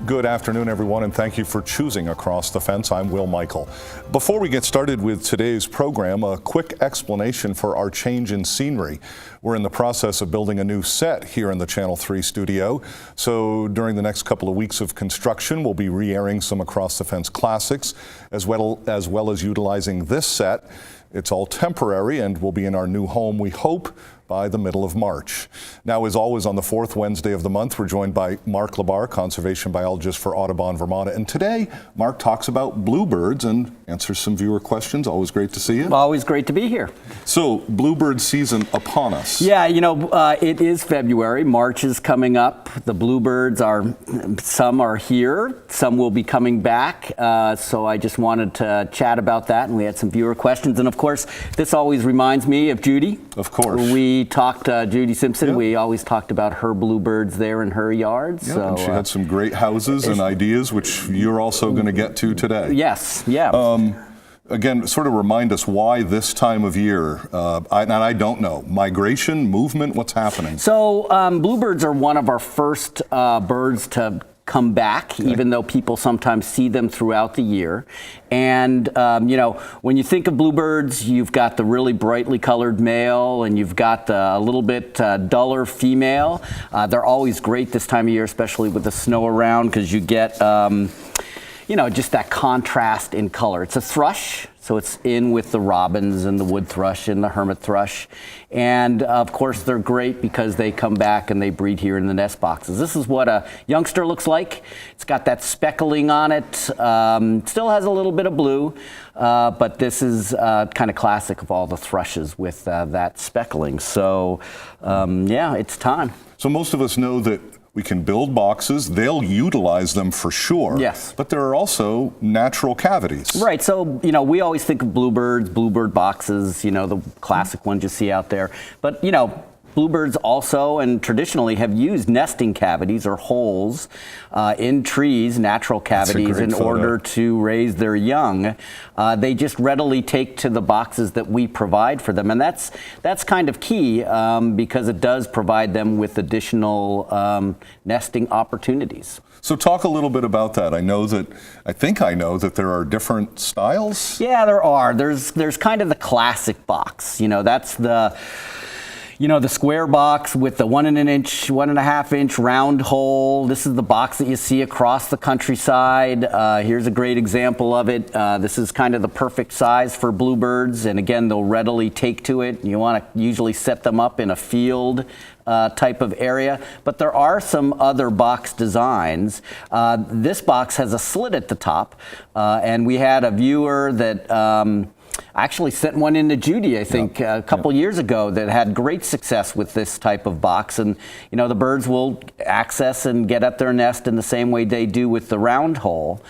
Good afternoon, everyone, and thank you for choosing Across the Fence. I'm Will Michael. Before we get started with today's program, a quick explanation for our change in scenery. We're in the process of building a new set here in the Channel 3 studio. So during the next couple of weeks of construction, we'll be re-airing some Across the Fence classics, as well as utilizing this set. It's all temporary and will be in our new home, we hope, by the middle of March. Now, as always, on the fourth Wednesday of the month, we're joined by Mark LaBarr, conservation biologist for Audubon, Vermont. And today, Mark talks about bluebirds and answers some viewer questions. Always great to see you. Always great to be here. So, bluebird season upon us. Yeah, it is February. March is coming up. The bluebirds some are here. Some will be coming back. So I just wanted to chat about that. And we had some viewer questions. And of course, this always reminds me of Judy. Of course. We talked, Judy Simpson, we always talked about her bluebirds there in her yard. Yeah, so, and she had some great houses and ideas, which you're also going to get to today. Yes, yeah. Again, sort of remind us why this time of year, and I don't know, migration, movement, what's happening? So bluebirds are one of our first birds to come back, even though people sometimes see them throughout the year. And, when you think of bluebirds, you've got the really brightly colored male and you've got the a little bit duller female. They're always great this time of year, especially with the snow around, because you get, just that contrast in color. It's a thrush. So it's in with the robins and the wood thrush and the hermit thrush. And of course, they're great because they come back and they breed here in the nest boxes. This is what a youngster looks like. It's got that speckling on it. Still has a little bit of blue, but this is kind of classic of all the thrushes with that speckling. So it's time. So most of us know that we can build boxes. They'll utilize them for sure. Yes. But there are also natural cavities. Right. So, we always think of bluebirds, bluebird boxes, the classic ones you see out there. But, bluebirds also and traditionally have used nesting cavities or holes in trees, natural cavities, in order to raise their young. They just readily take to the boxes that we provide for them. And that's kind of key because it does provide them with additional nesting opportunities. So talk a little bit about that. I think I know that there are different styles. Yeah, there are. There's kind of the classic box. That's the square box with the 1.5 inch round hole. This is the box that you see across the countryside. Here's a great example of it. This is kind of the perfect size for bluebirds. And again, they'll readily take to it. You want to usually set them up in a field type of area. But there are some other box designs. This box has a slit at the top. And we had a viewer that actually sent one into Judy, I think, a couple years ago that had great success with this type of box. And, the birds will access and get at their nest in the same way they do with the round hole.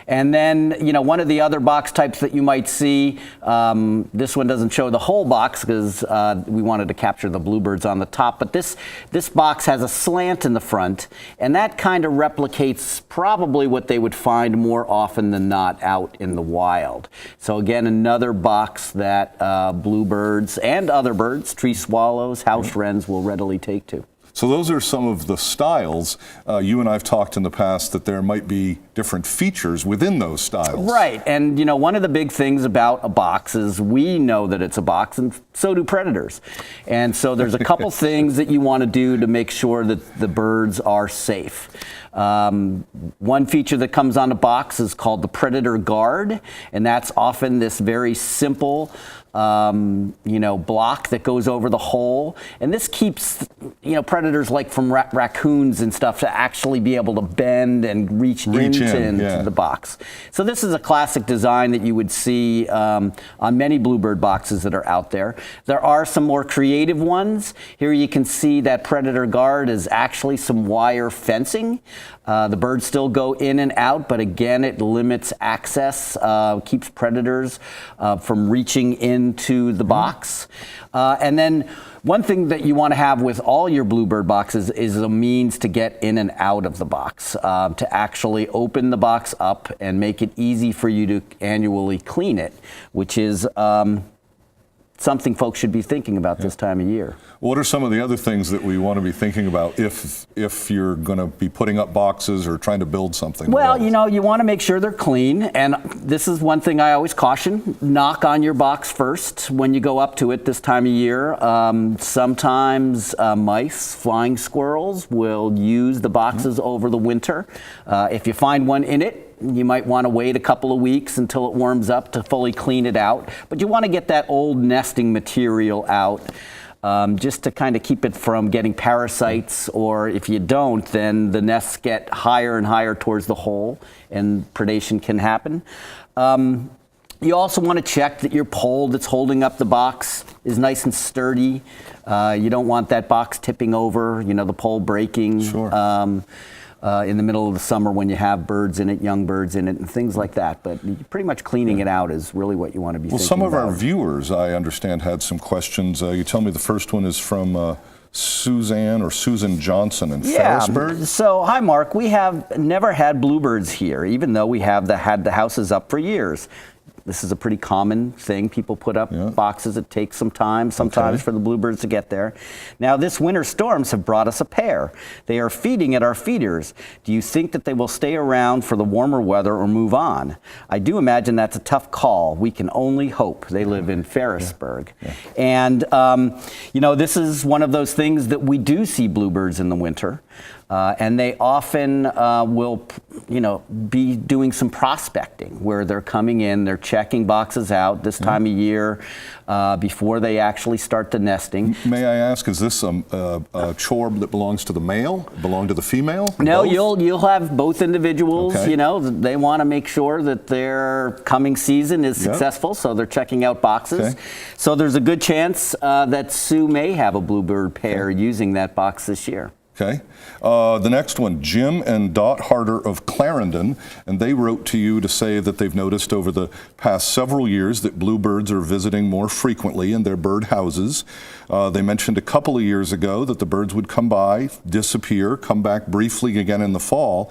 And then, one of the other box types that you might see, this one doesn't show the whole box because we wanted to capture the bluebirds on the top, but this box has a slant in the front, and that kind of replicates probably what they would find more often than not out in the wild. So again, another box that bluebirds and other birds, tree swallows, house wrens will readily take to. So those are some of the styles. You and I have talked in the past that there might be different features within those styles. Right, and one of the big things about a box is we know that it's a box, and so do predators. And so there's a couple things that you want to do to make sure that the birds are safe. One feature that comes on a box is called the predator guard, and that's often this very simple block that goes over the hole. And this keeps, predators like from raccoons and stuff to actually be able to bend and reach into the box. So this is a classic design that you would see on many bluebird boxes that are out there. There are some more creative ones. Here you can see that predator guard is actually some wire fencing. The birds still go in and out, but again, it limits access, keeps predators from reaching into the box. And then one thing that you want to have with all your bluebird boxes is a means to get in and out of the box, to actually open the box up and make it easy for you to annually clean it, which is something folks should be thinking about this time of year. What are some of the other things that we want to be thinking about if you're going to be putting up boxes or trying to build something? Well, you know, you want to make sure they're clean, and this is one thing I always caution: knock on your box first when you go up to it this time of year. Sometimes mice, flying squirrels will use the boxes over the winter. If you find one in it, you might want to wait a couple of weeks until it warms up to fully clean it out. But you want to get that old nesting material out just to kind of keep it from getting parasites, or if you don't, then the nests get higher and higher towards the hole and predation can happen. You also want to check that your pole that's holding up the box is nice and sturdy. You don't want that box tipping over, you know, the pole breaking. Sure. In the middle of the summer when you have birds in it, young birds in it, and things like that. But pretty much cleaning it out is really what you want to be thinking about. Well, some of our viewers, I understand, had some questions. You tell me the first one is from Susan Johnson in Ferrisburg. So, hi, Mark. We have never had bluebirds here, even though we have had the houses up for years. This is a pretty common thing. People put up boxes. It takes some time sometimes for the bluebirds to get there. Now, this winter storms have brought us a pair. They are feeding at our feeders. Do you think that they will stay around for the warmer weather or move on? I do imagine that's a tough call. We can only hope. They live in Ferrisburg. And, you know, this is one of those things that we do see bluebirds in the winter. And they often will, you know, be doing some prospecting where they're coming in, they're checking boxes out this time of year before they actually start the nesting. May I ask, is this a chore that belongs to the male, belong to the female? No, both? you'll have both individuals. Okay. You know, they want to make sure that their coming season is successful, so they're checking out boxes. Okay. So there's a good chance that Sue may have a bluebird pair using that box this year. Okay. The next one, Jim and Dot Harder of Clarendon, and they wrote to you to say that they've noticed over the past several years that bluebirds are visiting more frequently in their bird houses. They mentioned a couple of years ago that the birds would come by, disappear, come back briefly again in the fall.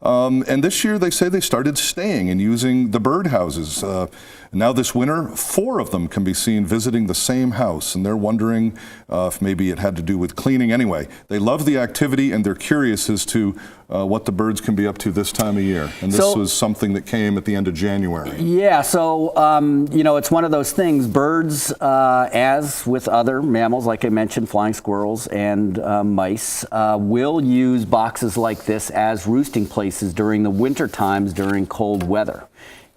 And this year they say they started staying and using the birdhouses. Now this winter, 4 of them can be seen visiting the same house, and they're wondering if maybe it had to do with cleaning. Anyway, they love the activity and they're curious as to what the birds can be up to this time of year. And this was something that came at the end of January. Yeah, so, you know, it's one of those things. Birds, as with other mammals, like I mentioned, flying squirrels and mice, will use boxes like this as roosting places during the winter times during cold weather.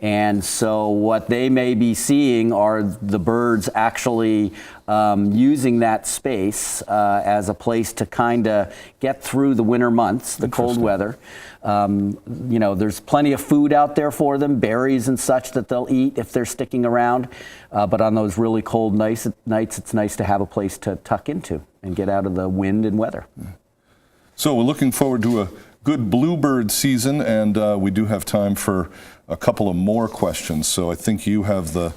And so what they may be seeing are the birds actually using that space as a place to kind of get through the winter months, the cold weather. You know, there's plenty of food out there for them, berries and such that they'll eat if they're sticking around. But on those really cold nights, it's nice to have a place to tuck into and get out of the wind and weather. So we're looking forward to a good bluebird season, and we do have time for a couple of more questions. So I think you have the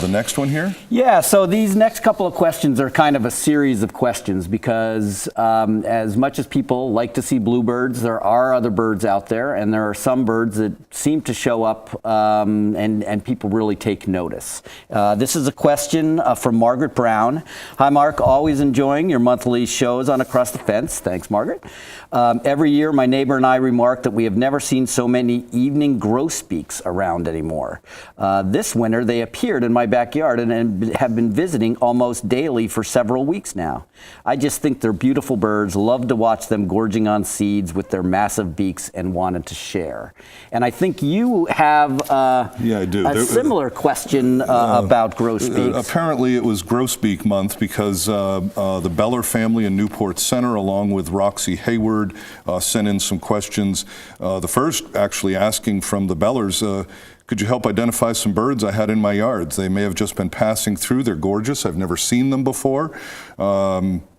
next one here. Yeah, so these next couple of questions are kind of a series of questions because as much as people like to see bluebirds, there are other birds out there, and there are some birds that seem to show up and people really take notice. This is a question from Margaret Brown. Hi, Mark. Always enjoying your monthly shows on Across the Fence. Thanks, Margaret. Every year, my neighbor and I remark that we have never seen so many evening grosbeaks around anymore. This winter, they appeared in my backyard and have been visiting almost daily for several weeks now. I just think they're beautiful birds, love to watch them gorging on seeds with their massive beaks and wanted to share. And I think you have I do. a similar question about grosbeaks. Apparently it was grosbeak month because the Beller family in Newport Center, along with Roxy Hayward, sent in some questions. The first actually asking from the Bellers, could you help identify some birds I had in my yards? They may have just been passing through. They're gorgeous. I've never seen them before.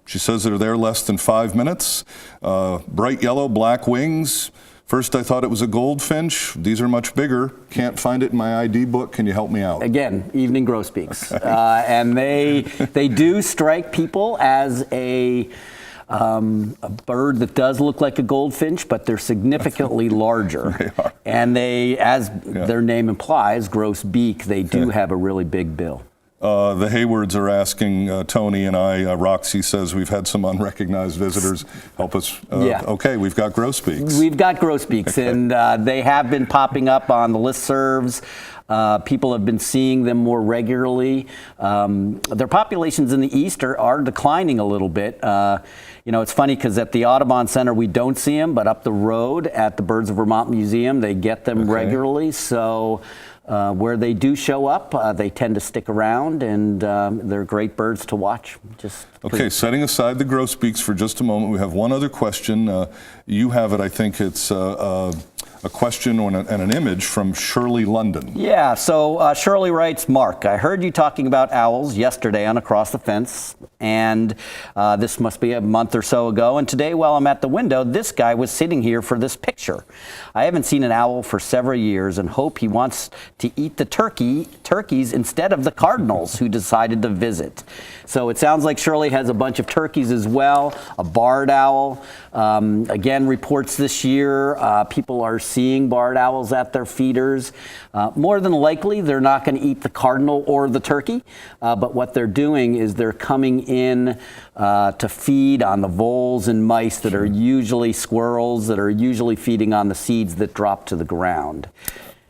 She says they're there less than 5 minutes. Bright yellow, black wings. First I thought it was a goldfinch. These are much bigger. Can't find it in my ID book. Can you help me out? Again, evening grosbeaks. Okay. And they do strike people as a bird that does look like a goldfinch, but they're significantly larger. They are. And they, as their name implies, grosbeak, they do have a really big bill. The Haywards are asking Tony and I, Roxy says we've had some unrecognized visitors. Help us. Yeah. Okay, we've got grosbeaks. We've got grosbeaks, Okay. and they have been popping up on the listservs. People have been seeing them more regularly. Their populations in the east are declining a little bit. It's funny because at the Audubon Center we don't see them, but up the road at the Birds of Vermont Museum they get them regularly. So where they do show up, they tend to stick around, and they're great birds to watch. Okay, setting aside the grosbeaks for just a moment, we have one other question. You have it, I think it's a question and an image from Shirley London. Yeah, so Shirley writes, Mark, I heard you talking about owls yesterday on Across the Fence, and this must be a month or so ago, and today while I'm at the window, this guy was sitting here for this picture. I haven't seen an owl for several years and hope he wants to eat the turkeys instead of the cardinals who decided to visit. So it sounds like Shirley has a bunch of turkeys as well, a barred owl. Again, reports this year, people are seeing barred owls at their feeders. More than likely, they're not going to eat the cardinal or the turkey, but what they're doing is they're coming in to feed on the voles and mice that are usually squirrels, that are usually feeding on the seeds that drop to the ground.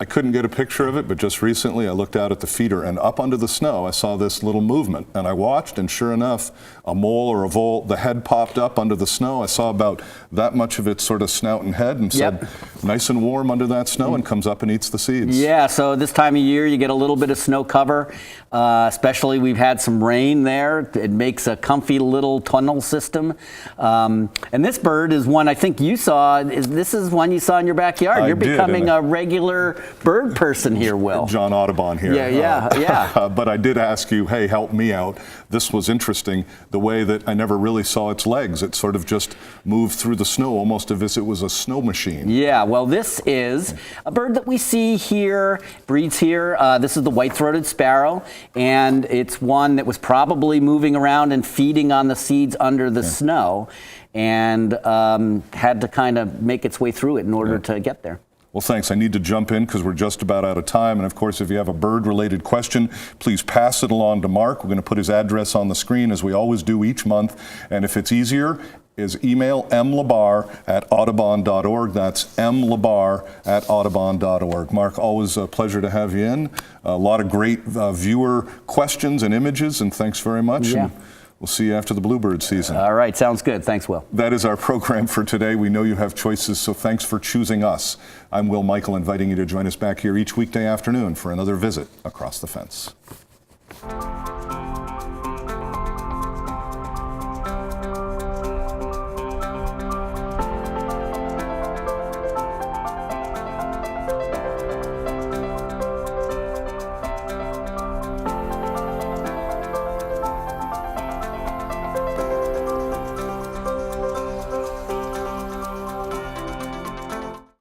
I couldn't get a picture of it, but just recently I looked out at the feeder, and up under the snow I saw this little movement, and I watched, and sure enough, a mole or a vole, the head popped up under the snow. I saw about that much of its sort of snout and head, and said, nice and warm under that snow, and comes up and eats the seeds. Yeah, so this time of year you get a little bit of snow cover, especially we've had some rain there. It makes a comfy little tunnel system. And this bird is one I think you saw. This is one you saw in your backyard. You're becoming a regular bird person here, Will. John Audubon here. Yeah. But I did ask you, hey, help me out. This was interesting, the way that I never really saw its legs. It sort of just moved through the snow, almost as if it was a snow machine. Yeah, well, this is a bird that we see here, breeds here. This is the white-throated sparrow, and it's one that was probably moving around and feeding on the seeds under the snow, and had to kind of make its way through it in order to get there. Well, thanks. I need to jump in because we're just about out of time. And of course, if you have a bird-related question, please pass it along to Mark. We're going to put his address on the screen as we always do each month. And if it's easier, is email mlabarr@audubon.org. That's mlabarr@audubon.org. Mark, always a pleasure to have you in. A lot of great viewer questions and images, and thanks very much. Yeah. And we'll see you after the bluebird season. All right, sounds good. Thanks, Will. That is our program for today. We know you have choices, so thanks for choosing us. I'm Will Michael, inviting you to join us back here each weekday afternoon for another visit Across the Fence.